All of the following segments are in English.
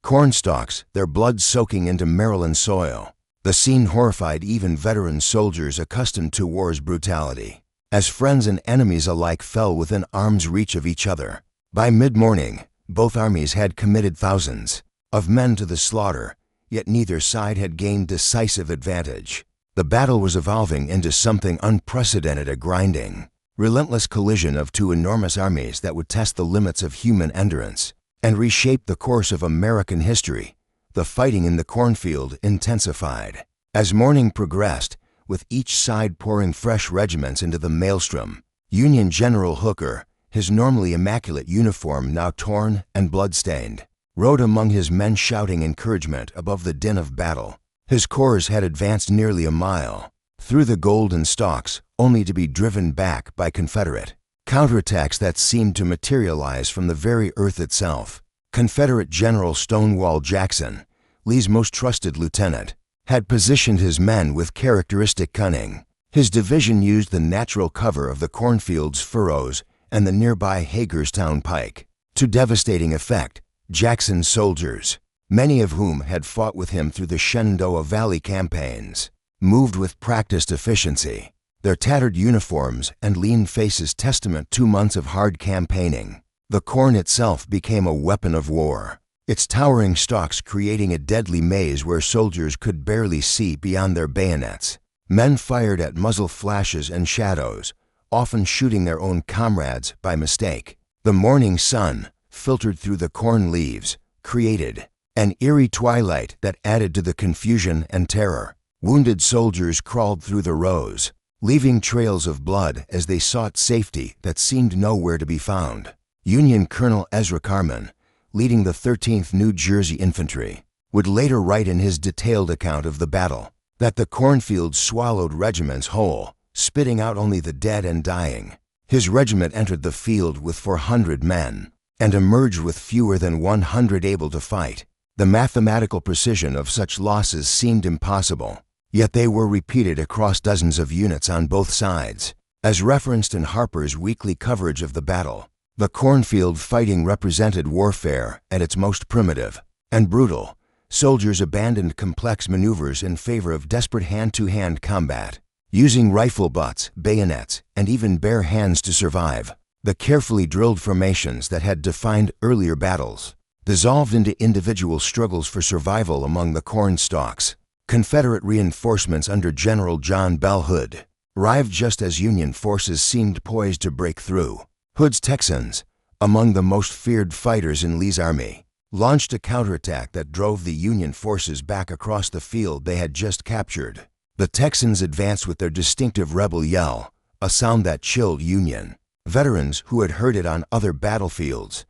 corn stalks, their blood soaking into Maryland soil. The scene horrified even veteran soldiers accustomed to war's brutality, as friends and enemies alike fell within arm's reach of each other. By mid-morning, both armies had committed thousands of men to the slaughter, yet neither side had gained decisive advantage. The battle was evolving into something unprecedented, a grinding, relentless collision of two enormous armies that would test the limits of human endurance and reshape the course of American history. The fighting in the cornfield intensified. As morning progressed, with each side pouring fresh regiments into the maelstrom, Union General Hooker, his normally immaculate uniform now torn and blood-stained, rode among his men shouting encouragement above the din of battle. His corps had advanced nearly a mile through the golden stalks, only to be driven back by Confederate counterattacks that seemed to materialize from the very earth itself. Confederate General Stonewall Jackson, Lee's most trusted lieutenant, had positioned his men with characteristic cunning. His division used the natural cover of the cornfield's furrows and the nearby Hagerstown pike to devastating effect. Jackson's soldiers, many of whom had fought with him through the Shenandoah Valley campaigns, moved with practiced efficiency, their tattered uniforms and lean faces testament to months of hard campaigning. The corn itself became a weapon of war, its towering stalks creating a deadly maze where soldiers could barely see beyond their bayonets. Men fired at muzzle flashes and shadows, often shooting their own comrades by mistake. The morning sun, filtered through the corn leaves, created an eerie twilight that added to the confusion and terror. Wounded soldiers crawled through the rows, leaving trails of blood as they sought safety that seemed nowhere to be found. Union Colonel Ezra Carman, leading the 13th New Jersey Infantry, would later write in his detailed account of the battle that the cornfield swallowed regiments whole, spitting out only the dead and dying. His regiment entered the field with 400 men and emerged with fewer than 100 able to fight. The mathematical precision of such losses seemed impossible, yet they were repeated across dozens of units on both sides. As referenced in Harper's weekly coverage of the battle, the cornfield fighting represented warfare at its most primitive and brutal. Soldiers abandoned complex maneuvers in favor of desperate hand-to-hand combat, using rifle butts, bayonets, and even bare hands to survive. The carefully drilled formations that had defined earlier battles dissolved into individual struggles for survival among the corn stalks. Confederate reinforcements under General John Bell Hood arrived just as Union forces seemed poised to break through. Hood's Texans, among the most feared fighters in Lee's army, launched a counterattack that drove the Union forces back across the field they had just captured. The Texans advanced with their distinctive rebel yell, a sound that chilled Union veterans who had heard it on other battlefields.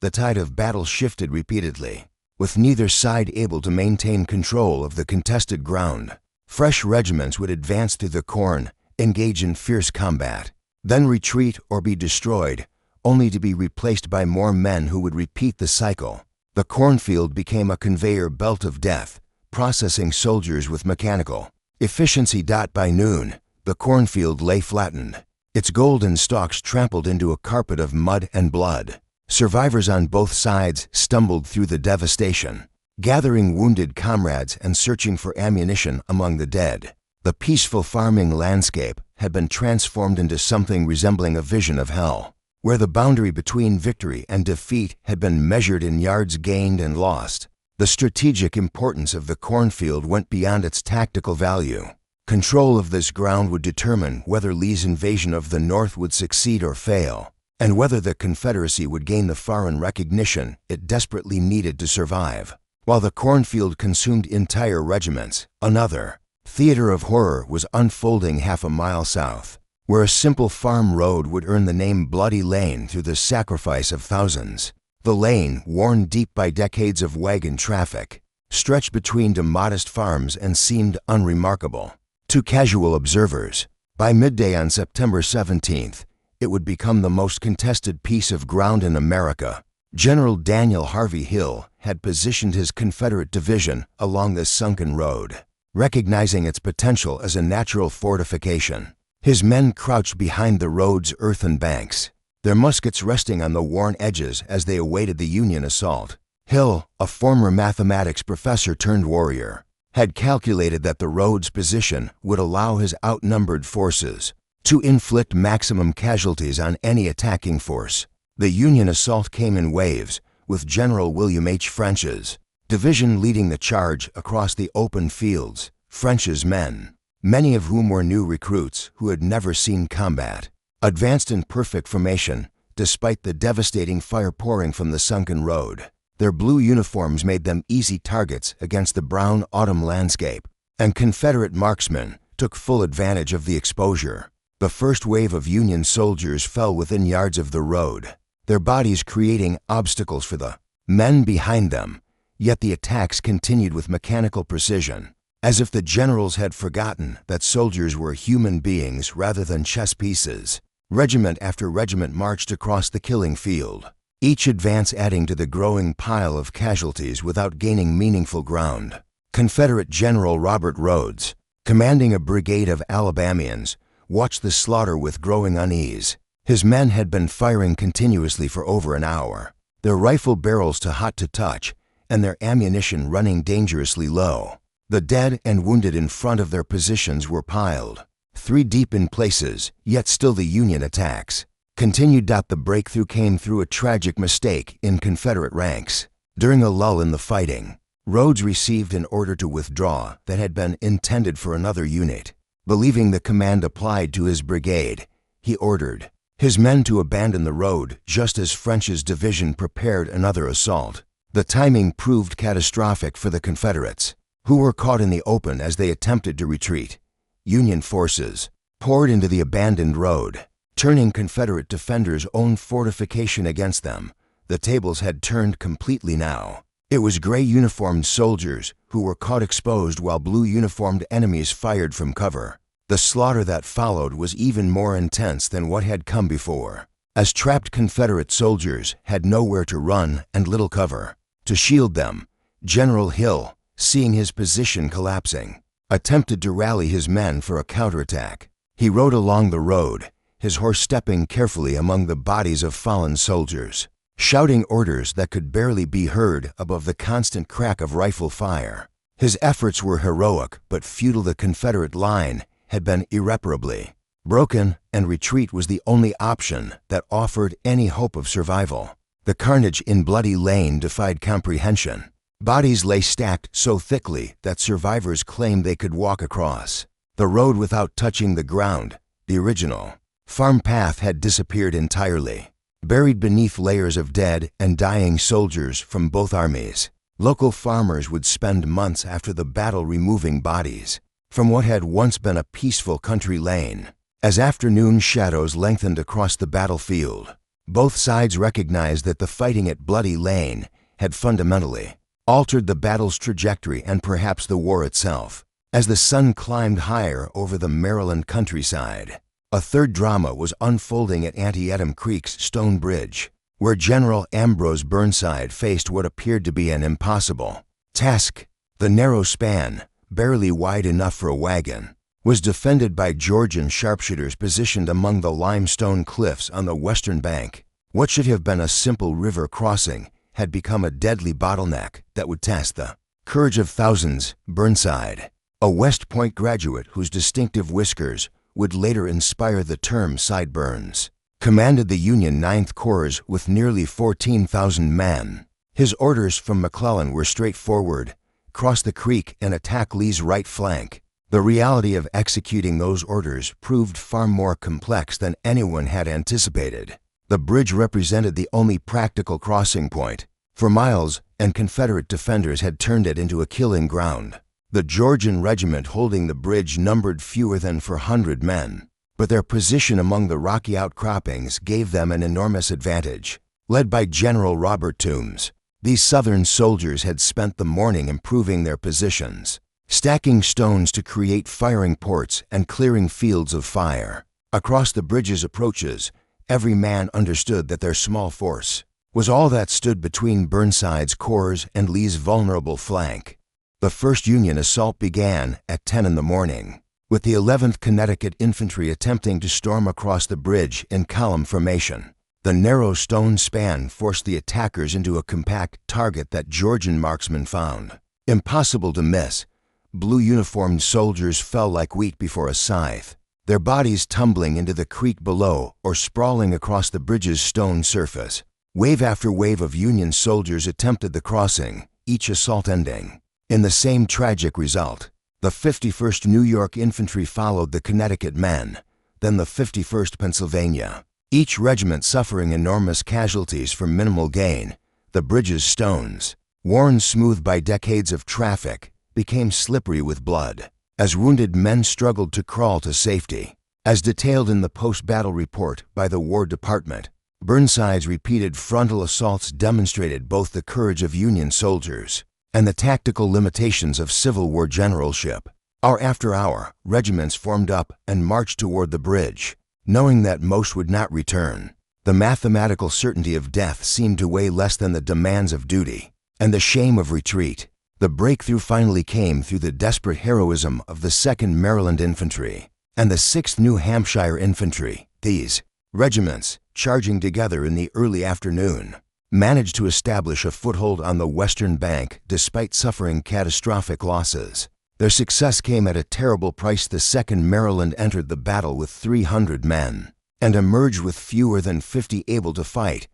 The tide of battle shifted repeatedly, with neither side able to maintain control of the contested ground. Fresh regiments would advance through the corn, engage in fierce combat, then retreat or be destroyed, only to be replaced by more men who would repeat the cycle. The cornfield became a conveyor belt of death, processing soldiers with mechanical efficiency. By noon, the cornfield lay flattened, its golden stalks trampled into a carpet of mud and blood. Survivors on both sides stumbled through the devastation, gathering wounded comrades and searching for ammunition among the dead. The peaceful farming landscape had been transformed into something resembling a vision of hell, where the boundary between victory and defeat had been measured in yards gained and lost. The strategic importance of the cornfield went beyond its tactical value. Control of this ground would determine whether Lee's invasion of the North would succeed or fail, and whether the Confederacy would gain the foreign recognition it desperately needed to survive. While the cornfield consumed entire regiments, another theater of horror was unfolding half a mile south, where a simple farm road would earn the name Bloody Lane through the sacrifice of thousands. The lane, worn deep by decades of wagon traffic, stretched between two modest farms and seemed unremarkable to casual observers. By midday on September 17th, it would become the most contested piece of ground in America. General Daniel Harvey Hill had positioned his Confederate division along this sunken road, recognizing its potential as a natural fortification. His men crouched behind the road's earthen banks, their muskets resting on the worn edges as they awaited the Union assault. Hill, a former mathematics professor turned warrior, had calculated that the road's position would allow his outnumbered forces to inflict maximum casualties on any attacking force. The Union assault came in waves, with General William H. French's division leading the charge across the open fields. French's men, many of whom were new recruits who had never seen combat, advanced in perfect formation despite the devastating fire pouring from the sunken road. Their blue uniforms made them easy targets against the brown autumn landscape, and Confederate marksmen took full advantage of the exposure. The first wave of Union soldiers fell within yards of the road, their bodies creating obstacles for the men behind them, yet the attacks continued with mechanical precision, as if the generals had forgotten that soldiers were human beings rather than chess pieces. Regiment after regiment marched across the killing field, each advance adding to the growing pile of casualties without gaining meaningful ground. Confederate General Robert Rhodes, commanding a brigade of Alabamians, watched the slaughter with growing unease. His men had been firing continuously for over an hour, their rifle barrels too hot to touch, and their ammunition running dangerously low. The dead and wounded in front of their positions were piled, 3 deep in places, yet still the Union attacks continued. The breakthrough came through a tragic mistake in Confederate ranks. During a lull in the fighting, Rhodes received an order to withdraw that had been intended for another unit. Believing the command applied to his brigade, he ordered his men to abandon the road just as French's division prepared another assault. The timing proved catastrophic for the Confederates, who were caught in the open as they attempted to retreat. Union forces poured into the abandoned road, turning Confederate defenders' own fortification against them. The tables had turned completely now. It was gray-uniformed soldiers who were caught exposed while blue-uniformed enemies fired from cover. The slaughter that followed was even more intense than what had come before, as trapped Confederate soldiers had nowhere to run and little cover to shield them. General Hill, seeing his position collapsing, attempted to rally his men for a counterattack. He rode along the road, his horse stepping carefully among the bodies of fallen soldiers, shouting orders that could barely be heard above the constant crack of rifle fire. His efforts were heroic but futile. The Confederate line had been irreparably broken, and retreat was the only option that offered any hope of survival. The carnage in Bloody Lane defied comprehension. Bodies lay stacked so thickly that survivors claimed they could walk across the road without touching the ground. The original farm path had disappeared entirely, buried beneath layers of dead and dying soldiers from both armies. Local farmers would spend months after the battle removing bodies from what had once been a peaceful country lane. As afternoon shadows lengthened across the battlefield, both sides recognized that the fighting at Bloody Lane had fundamentally altered the battle's trajectory and perhaps the war itself. As the sun climbed higher over the Maryland countryside, a third drama was unfolding at Antietam Creek's Stone Bridge, where General Ambrose Burnside faced what appeared to be an impossible task. The narrow span, barely wide enough for a wagon, was defended by Georgian sharpshooters positioned among the limestone cliffs on the western bank. What should have been a simple river crossing had become a deadly bottleneck that would test the courage of thousands. Burnside, a West Point graduate whose distinctive whiskers would later inspire the term sideburns, commanded the Union 9th Corps with nearly 14,000 men. His orders from McClellan were straightforward: cross the creek and attack Lee's right flank. The reality of executing those orders proved far more complex than anyone had anticipated. The bridge represented the only practical crossing point for miles, and Confederate defenders had turned it into a killing ground. The Georgian regiment holding the bridge numbered fewer than 400 men, but their position among the rocky outcroppings gave them an enormous advantage. Led by General Robert Toombs, these Southern soldiers had spent the morning improving their positions, stacking stones to create firing ports and clearing fields of fire. Across the bridge's approaches, every man understood that their small force was all that stood between Burnside's corps and Lee's vulnerable flank. The first Union assault began at 10 in the morning, with the 11th Connecticut Infantry attempting to storm across the bridge in column formation. The narrow stone span forced the attackers into a compact target that Georgian marksmen found impossible to miss. Blue-uniformed soldiers fell like wheat before a scythe, their bodies tumbling into the creek below or sprawling across the bridge's stone surface. Wave after wave of Union soldiers attempted the crossing, each assault ending in the same tragic result. The 51st New York Infantry followed the Connecticut men, then the 51st Pennsylvania, each regiment suffering enormous casualties for minimal gain. The bridge's stones, worn smooth by decades of traffic, became slippery with blood as wounded men struggled to crawl to safety. As detailed in the post-battle report by the War Department, Burnside's repeated frontal assaults demonstrated both the courage of Union soldiers and the tactical limitations of Civil War generalship. Hour after hour, regiments formed up and marched toward the bridge, knowing that most would not return. The mathematical certainty of death seemed to weigh less than the demands of duty and the shame of retreat. The breakthrough finally came through the desperate heroism of the 2nd Maryland Infantry and the 6th New Hampshire Infantry. These regiments, charging together in the early afternoon, managed to establish a foothold on the western bank despite suffering catastrophic losses. Their success came at a terrible price. The 2nd Maryland entered the battle with 300 men and emerged with fewer than 50 able to fight.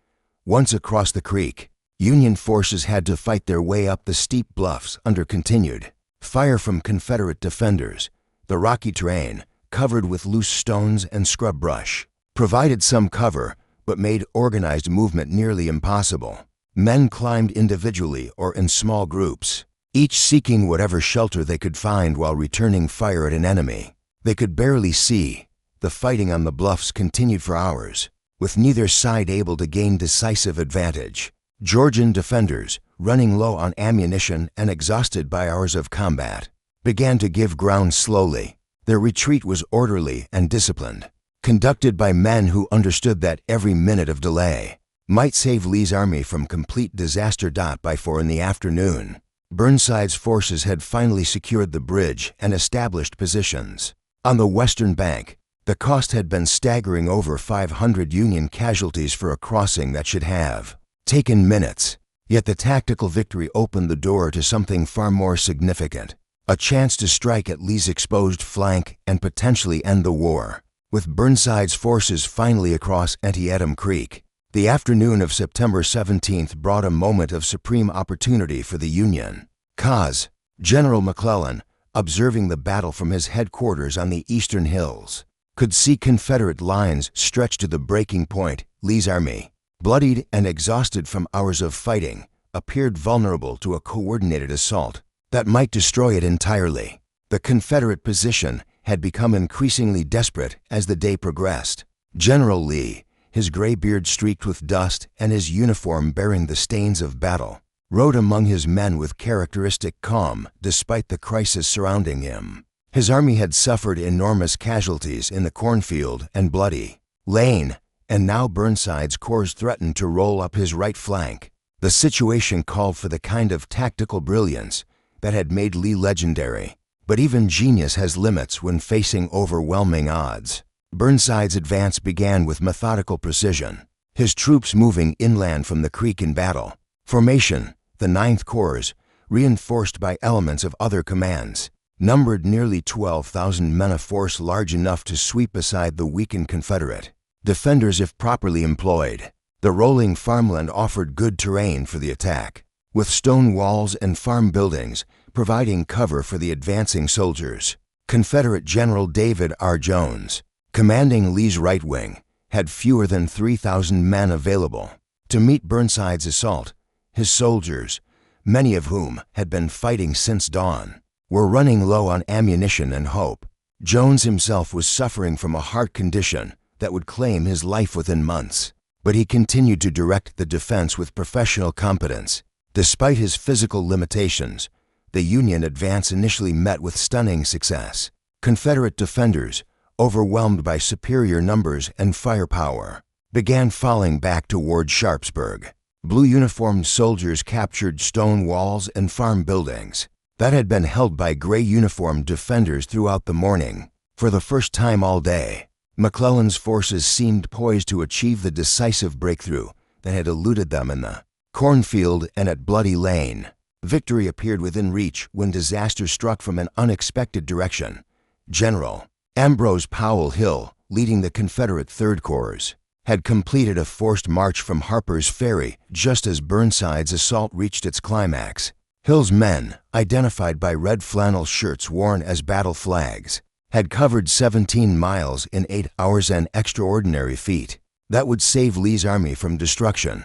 Once across the creek, Union forces had to fight their way up the steep bluffs under continued fire from Confederate defenders. The rocky terrain, covered with loose stones and scrub brush, provided some cover but made organized movement nearly impossible. Men climbed individually or in small groups, each seeking whatever shelter they could find while returning fire at an enemy they could barely see. The fighting on the bluffs continued for hours, with neither side able to gain decisive advantage. Georgian defenders, running low on ammunition and exhausted by hours of combat, began to give ground slowly. Their retreat was orderly and disciplined, conducted by men who understood that every minute of delay might save Lee's army from complete disaster. By 4 in the afternoon, Burnside's forces had finally secured the bridge and established positions. On the western bank, the cost had been staggering: over 500 Union casualties for a crossing that should have taken minutes. Yet the tactical victory opened the door to something far more significant: a chance to strike at Lee's exposed flank and potentially end the war. With Burnside's forces finally across Antietam Creek, the afternoon of September 17th brought a moment of supreme opportunity for the Union cause. General McClellan, observing the battle from his headquarters on the eastern hills, could see Confederate lines stretched to the breaking point. Lee's army, bloodied and exhausted from hours of fighting, appeared vulnerable to a coordinated assault that might destroy it entirely. The Confederate position had become increasingly desperate as the day progressed. General Lee, his gray beard streaked with dust and his uniform bearing the stains of battle, rode among his men with characteristic calm despite the crisis surrounding him. His army had suffered enormous casualties in the cornfield and Bloody Lane, and now Burnside's corps threatened to roll up his right flank. The situation called for the kind of tactical brilliance that had made Lee legendary. But even genius has limits when facing overwhelming odds. Burnside's advance began with methodical precision, his troops moving inland from the creek in battle formation. The 9th Corps, reinforced by elements of other commands, numbered nearly 12,000 men, a force large enough to sweep aside the weakened Confederate defenders if properly employed. The rolling farmland offered good terrain for the attack, with stone walls and farm buildings providing cover for the advancing soldiers. Confederate General David R. Jones, commanding Lee's right wing, had fewer than 3,000 men available to meet Burnside's assault. His soldiers, many of whom had been fighting since dawn, were running low on ammunition and hope. Jones himself was suffering from a heart condition that would claim his life within months, but he continued to direct the defense with professional competence. Despite his physical limitations, the Union advance initially met with stunning success. Confederate defenders, overwhelmed by superior numbers and firepower, began falling back toward Sharpsburg. Blue-uniformed soldiers captured stone walls and farm buildings that had been held by gray-uniformed defenders throughout the morning. For the first time all day, McClellan's forces seemed poised to achieve the decisive breakthrough that had eluded them in the cornfield and at Bloody Lane. Victory appeared within reach when disaster struck from an unexpected direction. General Ambrose Powell Hill, leading the Confederate Third Corps, had completed a forced march from Harper's Ferry just as Burnside's assault reached its climax. Hill's men, identified by red flannel shirts worn as battle flags, had covered 17 miles in 8 hours, an extraordinary feat that would save Lee's army from destruction.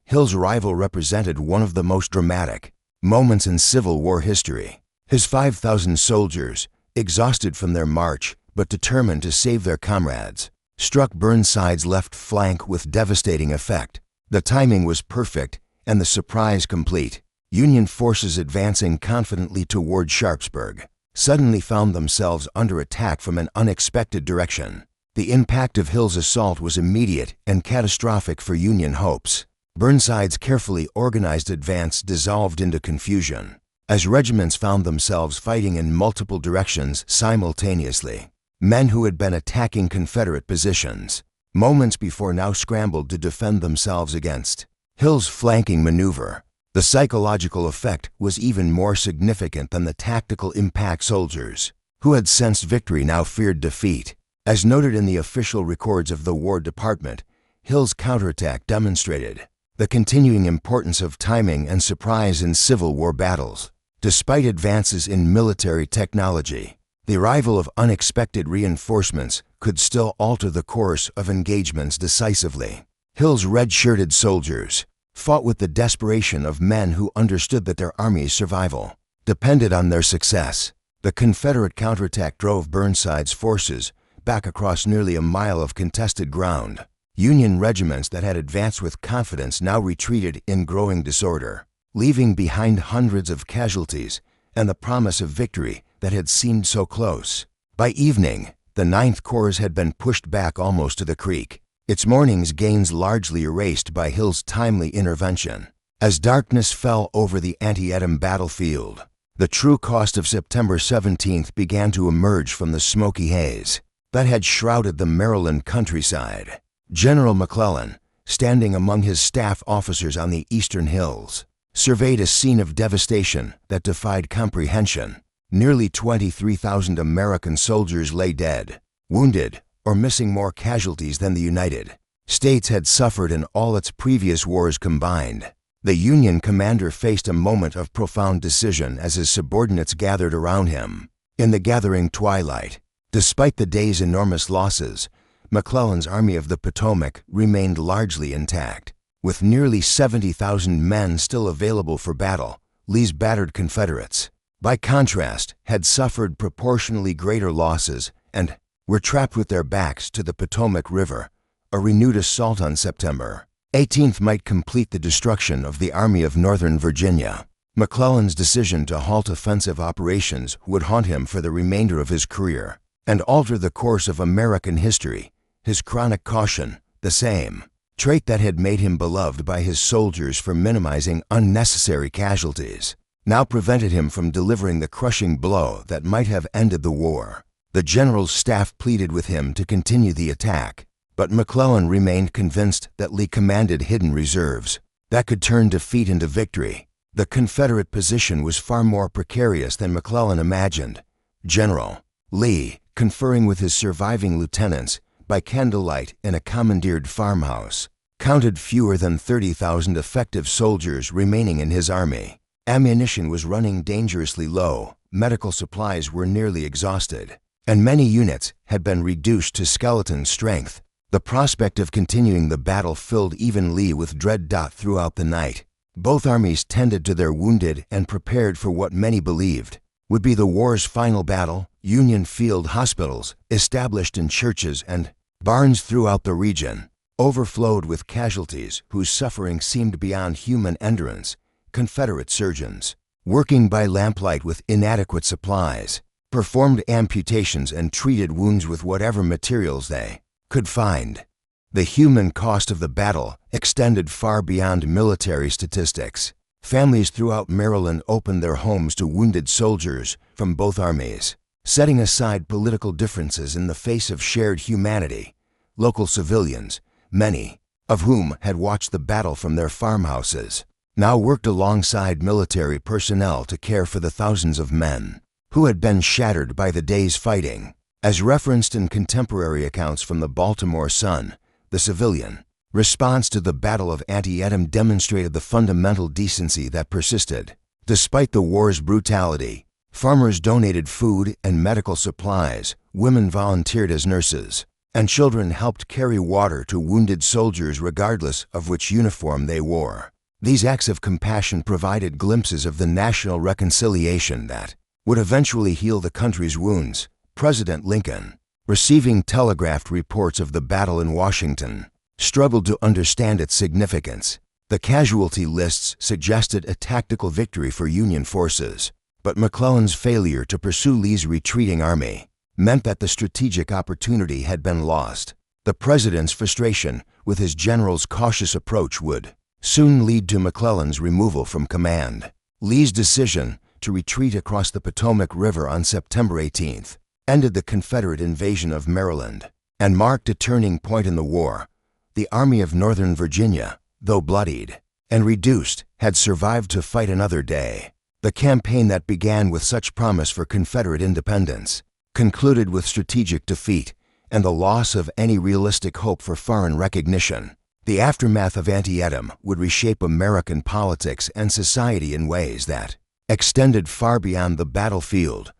Hill's arrival represented one of the most dramatic moments in Civil War history. His 5,000 soldiers, exhausted from their march but determined to save their comrades, struck Burnside's left flank with devastating effect. The timing was perfect and the surprise complete. Union forces advancing confidently toward Sharpsburg suddenly found themselves under attack from an unexpected direction. The impact of Hill's assault was immediate and catastrophic for Union hopes. Burnside's carefully organized advance dissolved into confusion as regiments found themselves fighting in multiple directions simultaneously. Men who had been attacking Confederate positions moments before now scrambled to defend themselves against Hill's flanking maneuver. The psychological effect was even more significant than the tactical impact. Soldiers who had sensed victory now feared defeat. As noted in the official records of the War Department, Hill's counterattack demonstrated the continuing importance of timing and surprise in Civil War battles. Despite advances in military technology, the arrival of unexpected reinforcements could still alter the course of engagements decisively. Hill's red-shirted soldiers fought with the desperation of men who understood that their army's survival depended on their success. The Confederate counterattack drove Burnside's forces back across nearly a mile of contested ground. Union regiments that had advanced with confidence now retreated in growing disorder, leaving behind hundreds of casualties and the promise of victory that had seemed so close. By evening, the Ninth Corps had been pushed back almost to the creek, its morning's gains largely erased by Hill's timely intervention. As darkness fell over the Antietam battlefield, the true cost of September 17th began to emerge from the smoky haze that had shrouded the Maryland countryside. General McClellan, standing among his staff officers on the eastern hills, surveyed a scene of devastation that defied comprehension. Nearly 23,000 American soldiers lay dead, wounded, or missing, more casualties than the United States had suffered in all its previous wars combined. The Union commander faced a moment of profound decision as his subordinates gathered around him. In the gathering twilight, despite the day's enormous losses, McClellan's Army of the Potomac remained largely intact. With nearly 70,000 men still available for battle, Lee's battered Confederates, by contrast, had suffered proportionally greater losses and were trapped with their backs to the Potomac River. A renewed assault on September 18th might complete the destruction of the Army of Northern Virginia. McClellan's decision to halt offensive operations would haunt him for the remainder of his career and alter the course of American history. His chronic caution, the same trait that had made him beloved by his soldiers for minimizing unnecessary casualties, now prevented him from delivering the crushing blow that might have ended the war. The general's staff pleaded with him to continue the attack, but McClellan remained convinced that Lee commanded hidden reserves that could turn defeat into victory. The Confederate position was far more precarious than McClellan imagined. General Lee, conferring with his surviving lieutenants by candlelight in a commandeered farmhouse, counted fewer than 30,000 effective soldiers remaining in his army. Ammunition was running dangerously low, medical supplies were nearly exhausted, and many units had been reduced to skeleton strength. The prospect of continuing the battle filled even Lee with dread. Throughout the night, both armies tended to their wounded and prepared for what many believed would be the war's final battle. Union field hospitals, established in churches and barns throughout the region, overflowed with casualties whose suffering seemed beyond human endurance. Confederate surgeons, working by lamplight with inadequate supplies, performed amputations and treated wounds with whatever materials they could find. The human cost of the battle extended far beyond military statistics. Families throughout Maryland opened their homes to wounded soldiers from both armies. Setting aside political differences in the face of shared humanity, local civilians, many of whom had watched the battle from their farmhouses, now worked alongside military personnel to care for the thousands of men who had been shattered by the day's fighting. As referenced in contemporary accounts from the Baltimore Sun, the civilian response to the Battle of Antietam demonstrated the fundamental decency that persisted. Despite the war's brutality, farmers donated food and medical supplies, women volunteered as nurses, and children helped carry water to wounded soldiers regardless of which uniform they wore. These acts of compassion provided glimpses of the national reconciliation that would eventually heal the country's wounds. President Lincoln, receiving telegraphed reports of the battle in Washington, struggled to understand its significance. The casualty lists suggested a tactical victory for Union forces, but McClellan's failure to pursue Lee's retreating army meant that the strategic opportunity had been lost. The president's frustration with his general's cautious approach would soon lead to McClellan's removal from command. Lee's decision to retreat across the Potomac River on September 18th ended the Confederate invasion of Maryland and marked a turning point in the war. The Army of Northern Virginia, though bloodied and reduced, had survived to fight another day. The campaign that began with such promise for Confederate independence concluded with strategic defeat and the loss of any realistic hope for foreign recognition. The aftermath of Antietam would reshape American politics and society in ways that extended far beyond the battlefield.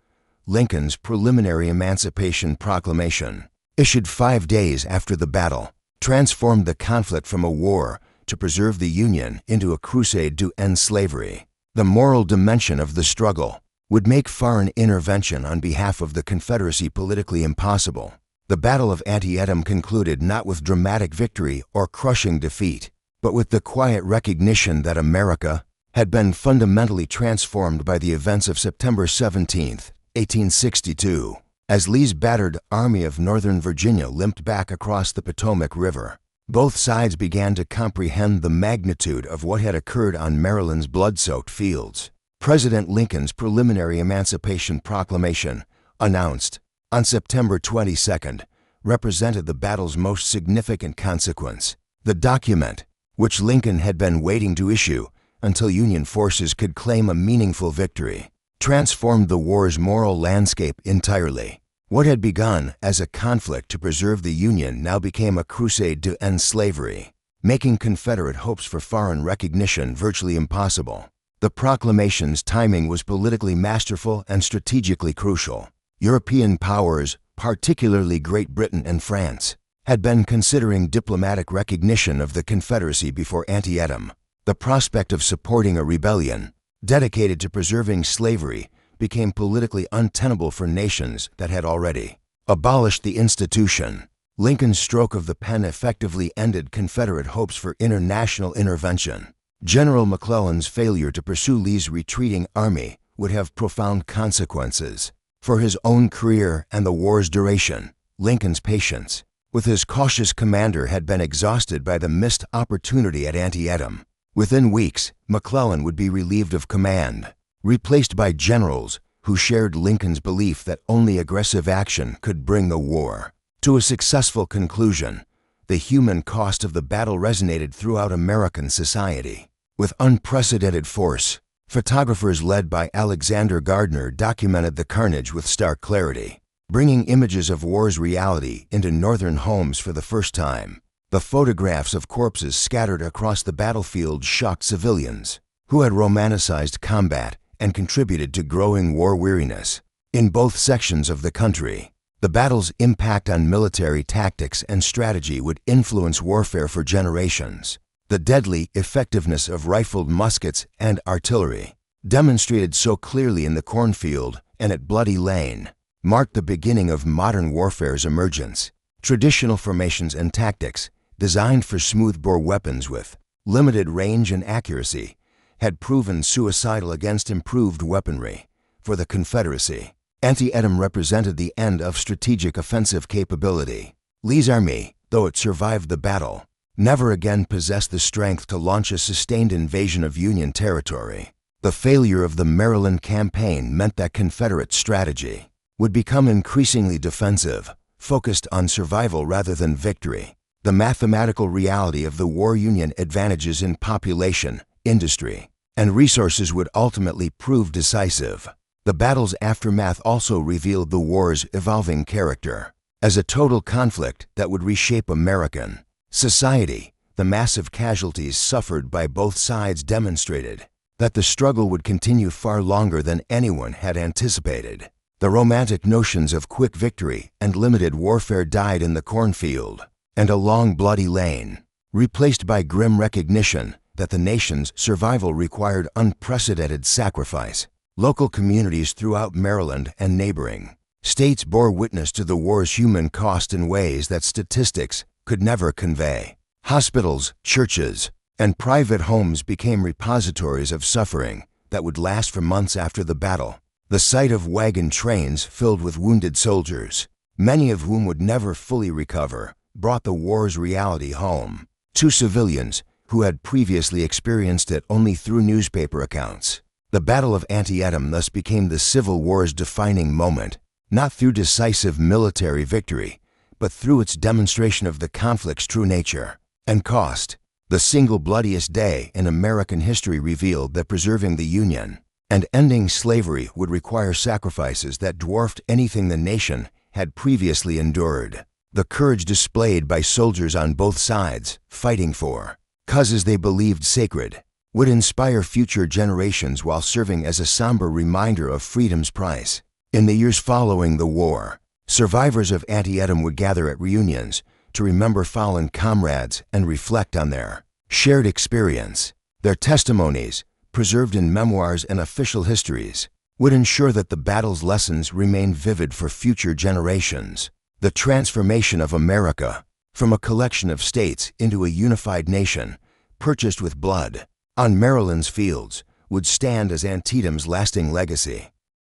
Lincoln's preliminary Emancipation Proclamation, issued 5 days after the battle, transformed the conflict from a war to preserve the Union into a crusade to end slavery. The moral dimension of the struggle would make foreign intervention on behalf of the Confederacy politically impossible. The Battle of Antietam concluded not with dramatic victory or crushing defeat, but with the quiet recognition that America had been fundamentally transformed by the events of September 17, 1862. As Lee's battered Army of Northern Virginia limped back across the Potomac River, both sides began to comprehend the magnitude of what had occurred on Maryland's blood-soaked fields. President Lincoln's preliminary Emancipation Proclamation, announced on September 22, represented the battle's most significant consequence. The document, which Lincoln had been waiting to issue until Union forces could claim a meaningful victory, transformed the war's moral landscape entirely. What had begun as a conflict to preserve the Union now became a crusade to end slavery, making Confederate hopes for foreign recognition virtually impossible. The proclamation's timing was politically masterful and strategically crucial. European powers, particularly Great Britain and France, had been considering diplomatic recognition of the Confederacy before Antietam. The prospect of supporting a rebellion dedicated to preserving slavery became politically untenable for nations that had already abolished the institution. Lincoln's stroke of the pen effectively ended Confederate hopes for international intervention. General McClellan's failure to pursue Lee's retreating army would have profound consequences for his own career and the war's duration. Lincoln's patience with his cautious commander had been exhausted by the missed opportunity at Antietam. Within weeks, McClellan would be relieved of command, replaced by generals who shared Lincoln's belief that only aggressive action could bring the war to a successful conclusion. The human cost of the battle resonated throughout American society. With unprecedented force, photographers led by Alexander Gardner documented the carnage with stark clarity, bringing images of war's reality into northern homes for the first time. The photographs of corpses scattered across the battlefield shocked civilians who had romanticized combat and contributed to growing war weariness. In both sections of the country, the battle's impact on military tactics and strategy would influence warfare for generations. The deadly effectiveness of rifled muskets and artillery, demonstrated so clearly in the cornfield and at Bloody Lane, marked the beginning of modern warfare's emergence. Traditional formations and tactics, designed for smoothbore weapons with limited range and accuracy, had proven suicidal against improved weaponry. For the Confederacy, Antietam represented the end of strategic offensive capability. Lee's army, though it survived the battle, never again possessed the strength to launch a sustained invasion of Union territory. The failure of the Maryland campaign meant that Confederate strategy would become increasingly defensive, focused on survival rather than victory. The mathematical reality of the war Union advantages in population, industry, and resources would ultimately prove decisive. The battle's aftermath also revealed the war's evolving character. As a total conflict that would reshape American society, the massive casualties suffered by both sides demonstrated that the struggle would continue far longer than anyone had anticipated. The romantic notions of quick victory and limited warfare died in the cornfield, and a long bloody lane, replaced by grim recognition that the nation's survival required unprecedented sacrifice. Local communities throughout Maryland and neighboring states bore witness to the war's human cost in ways that statistics could never convey. Hospitals, churches, and private homes became repositories of suffering that would last for months after the battle. The sight of wagon trains filled with wounded soldiers, many of whom would never fully recover, brought the war's reality home to civilians who had previously experienced it only through newspaper accounts. The Battle of Antietam thus became the Civil War's defining moment, not through decisive military victory, but through its demonstration of the conflict's true nature and cost. The single bloodiest day in American history revealed that preserving the Union and ending slavery would require sacrifices that dwarfed anything the nation had previously endured. The courage displayed by soldiers on both sides, fighting for causes they believed sacred, would inspire future generations while serving as a somber reminder of freedom's price. In the years following the war, survivors of Antietam would gather at reunions to remember fallen comrades and reflect on their shared experience. Their testimonies, preserved in memoirs and official histories, would ensure that the battle's lessons remain vivid for future generations. The transformation of America from a collection of states into a unified nation, purchased with blood on Maryland's fields, would stand as Antietam's lasting legacy.